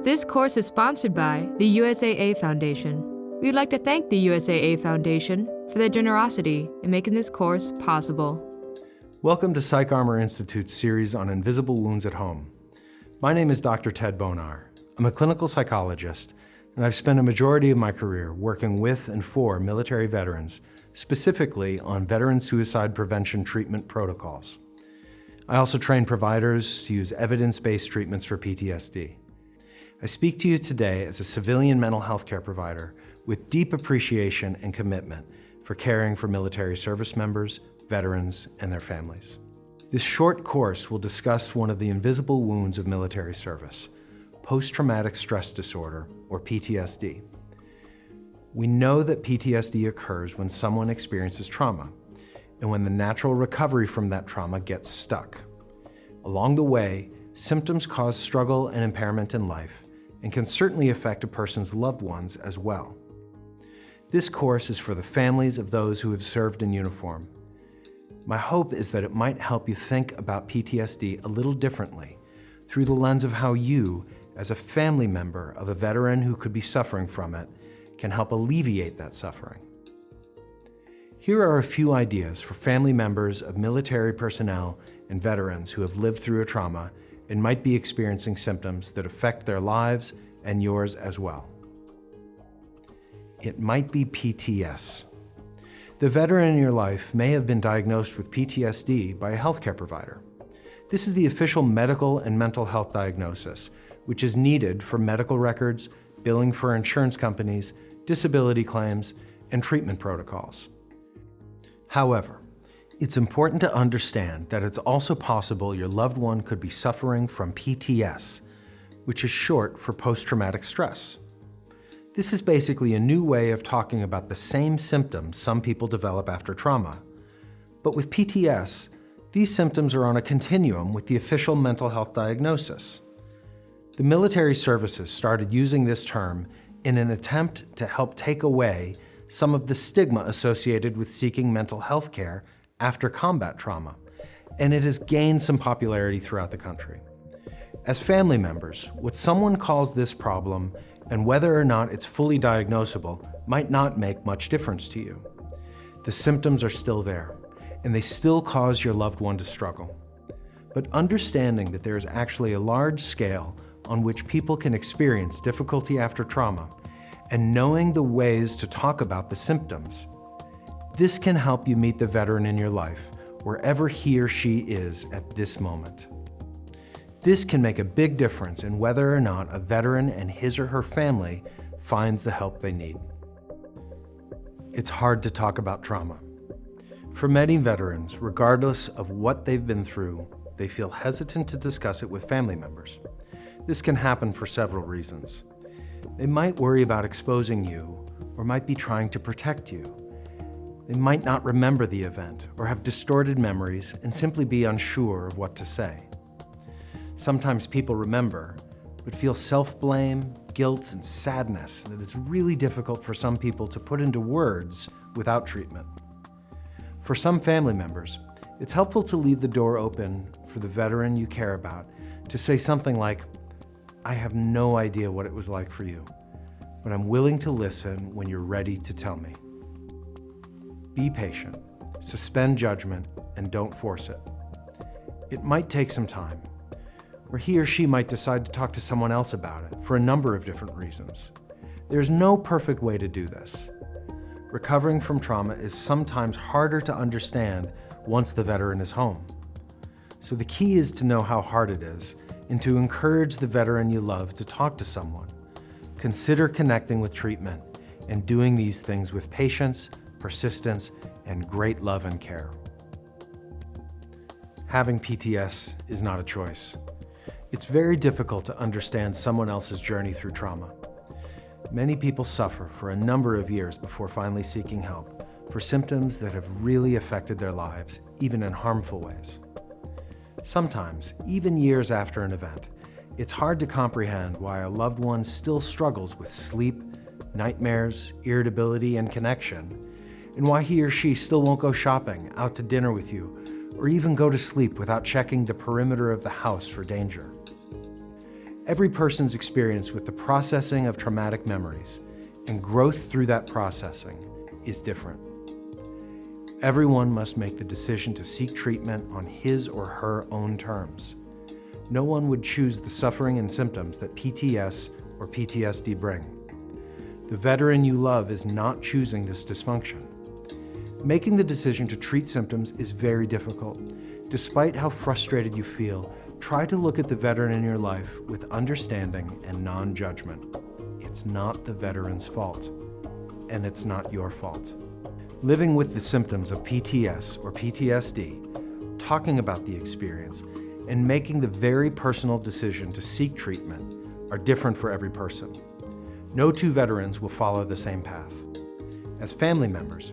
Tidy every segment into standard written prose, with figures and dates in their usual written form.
This course is sponsored by the USAA Foundation. We'd like to thank the USAA Foundation for their generosity in making this course possible. Welcome to PsychArmor Institute's series on invisible wounds at home. My name is Dr. Ted Bonar. I'm a clinical psychologist, and I've spent a majority of my career working with and for military veterans, specifically on veteran suicide prevention treatment protocols. I also train providers to use evidence-based treatments for PTSD. I speak to you today as a civilian mental health care provider with deep appreciation and commitment for caring for military service members, veterans, and their families. This short course will discuss one of the invisible wounds of military service, Posttraumatic Stress Disorder, or PTSD. We know that PTSD occurs when someone experiences trauma, and when the natural recovery from that trauma gets stuck. Along the way, symptoms cause struggle and impairment in life, and can certainly affect a person's loved ones as well. This course is for the families of those who have served in uniform. My hope is that it might help you think about PTSD a little differently through the lens of how you, as a family member of a veteran who could be suffering from it, can help alleviate that suffering. Here are a few ideas for family members of military personnel and veterans who have lived through a trauma and might be experiencing symptoms that affect their lives and yours as well. It might be PTS. The veteran in your life may have been diagnosed with PTSD by a healthcare provider. This is the official medical and mental health diagnosis, which is needed for medical records, billing for insurance companies, disability claims, and treatment protocols. However, it's important to understand that it's also possible your loved one could be suffering from PTS, which is short for post-traumatic stress. This is basically a new way of talking about the same symptoms some people develop after trauma. But with PTS, these symptoms are on a continuum with the official mental health diagnosis. The military services started using this term in an attempt to help take away some of the stigma associated with seeking mental health care after combat trauma, and it has gained some popularity throughout the country. As family members, what someone calls this problem and whether or not it's fully diagnosable might not make much difference to you. The symptoms are still there, and they still cause your loved one to struggle. But understanding that there is actually a large scale on which people can experience difficulty after trauma, and knowing the ways to talk about the symptoms, this can help you meet the veteran in your life, wherever he or she is at this moment. This can make a big difference in whether or not a veteran and his or her family finds the help they need. It's hard to talk about trauma. For many veterans, regardless of what they've been through, they feel hesitant to discuss it with family members. This can happen for several reasons. They might worry about exposing you, or might be trying to protect you. They might not remember the event, or have distorted memories and simply be unsure of what to say. Sometimes people remember, but feel self-blame, guilt, and sadness that is really difficult for some people to put into words without treatment. For some family members, it's helpful to leave the door open for the veteran you care about to say something like, "I have no idea what it was like for you, but I'm willing to listen when you're ready to tell me." Be patient, suspend judgment, and don't force it. It might take some time, or he or she might decide to talk to someone else about it for a number of different reasons. There's no perfect way to do this. Recovering from trauma is sometimes harder to understand once the veteran is home. So the key is to know how hard it is and to encourage the veteran you love to talk to someone. Consider connecting with treatment and doing these things with patience, persistence, and great love and care. Having PTS is not a choice. It's very difficult to understand someone else's journey through trauma. Many people suffer for a number of years before finally seeking help for symptoms that have really affected their lives, even in harmful ways. Sometimes, even years after an event, it's hard to comprehend why a loved one still struggles with sleep, nightmares, irritability, and connection, and why he or she still won't go shopping, out to dinner with you, or even go to sleep without checking the perimeter of the house for danger. Every person's experience with the processing of traumatic memories and growth through that processing is different. Everyone must make the decision to seek treatment on his or her own terms. No one would choose the suffering and symptoms that PTS or PTSD bring. The veteran you love is not choosing this dysfunction. Making the decision to treat symptoms is very difficult. Despite how frustrated you feel, try to look at the veteran in your life with understanding and non-judgment. It's not the veteran's fault, and it's not your fault. Living with the symptoms of PTS or PTSD, talking about the experience, and making the very personal decision to seek treatment are different for every person. No two veterans will follow the same path. As family members,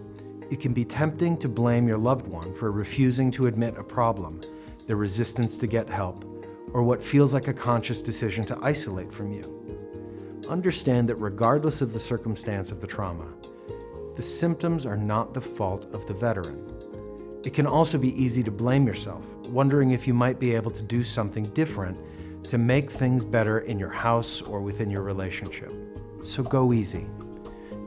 it can be tempting to blame your loved one for refusing to admit a problem, their resistance to get help, or what feels like a conscious decision to isolate from you. Understand that regardless of the circumstance of the trauma, the symptoms are not the fault of the veteran. It can also be easy to blame yourself, wondering if you might be able to do something different to make things better in your house or within your relationship. So go easy.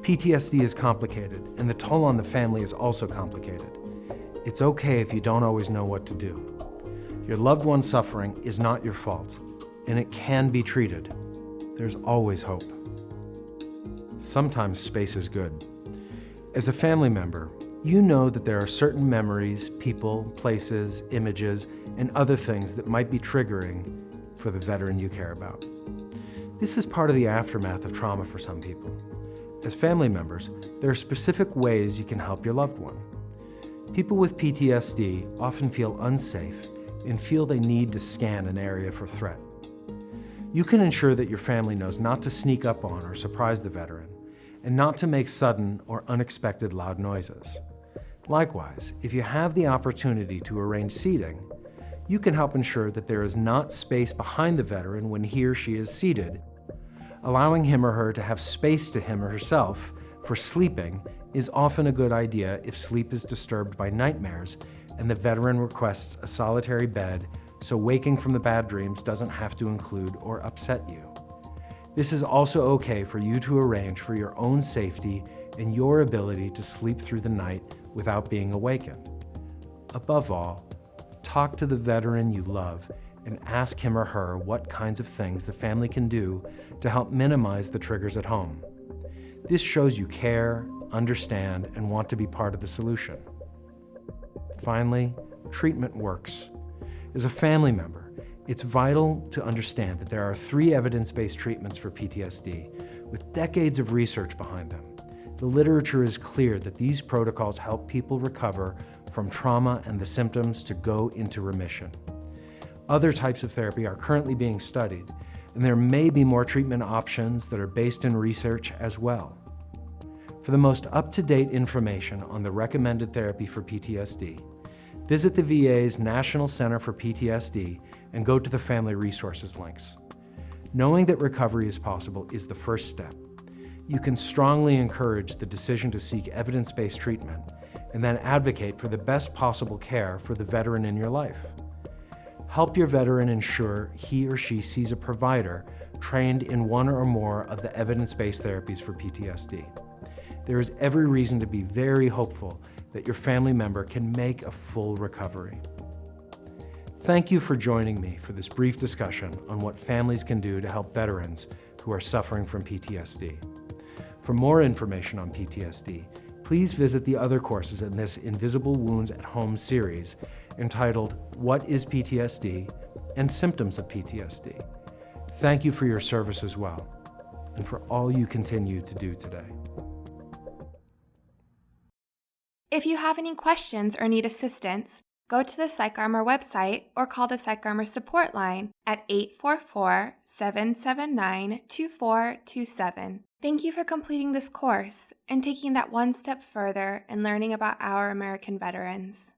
PTSD is complicated, and the toll on the family is also complicated. It's okay if you don't always know what to do. Your loved one's suffering is not your fault, and it can be treated. There's always hope. Sometimes space is good. As a family member, you know that there are certain memories, people, places, images, and other things that might be triggering for the veteran you care about. This is part of the aftermath of trauma for some people. As family members, there are specific ways you can help your loved one. People with PTSD often feel unsafe and feel they need to scan an area for threat. You can ensure that your family knows not to sneak up on or surprise the veteran, and not to make sudden or unexpected loud noises. Likewise, if you have the opportunity to arrange seating, you can help ensure that there is not space behind the veteran when he or she is seated. Allowing him or her to have space to him or herself for sleeping is often a good idea if sleep is disturbed by nightmares and the veteran requests a solitary bed so waking from the bad dreams doesn't have to include or upset you. This is also okay for you to arrange for your own safety and your ability to sleep through the night without being awakened. Above all, talk to the veteran you love and ask him or her what kinds of things the family can do to help minimize the triggers at home. This shows you care, understand, and want to be part of the solution. Finally, treatment works. As a family member, it's vital to understand that there are 3 evidence-based treatments for PTSD with decades of research behind them. The literature is clear that these protocols help people recover from trauma and the symptoms to go into remission. Other types of therapy are currently being studied, and there may be more treatment options that are based in research as well. For the most up-to-date information on the recommended therapy for PTSD, visit the VA's National Center for PTSD and go to the Family Resources links. Knowing that recovery is possible is the first step. You can strongly encourage the decision to seek evidence-based treatment and then advocate for the best possible care for the veteran in your life. Help your veteran ensure he or she sees a provider trained in one or more of the evidence-based therapies for PTSD. There is every reason to be very hopeful that your family member can make a full recovery. Thank you for joining me for this brief discussion on what families can do to help veterans who are suffering from PTSD. For more information on PTSD, please visit the other courses in this Invisible Wounds at Home series entitled What is PTSD and Symptoms of PTSD. Thank you for your service as well, and for all you continue to do today. If you have any questions or need assistance, go to the PsychArmor website or call the PsychArmor support line at 844-779-2427. Thank you for completing this course and taking that one step further in learning about our American veterans.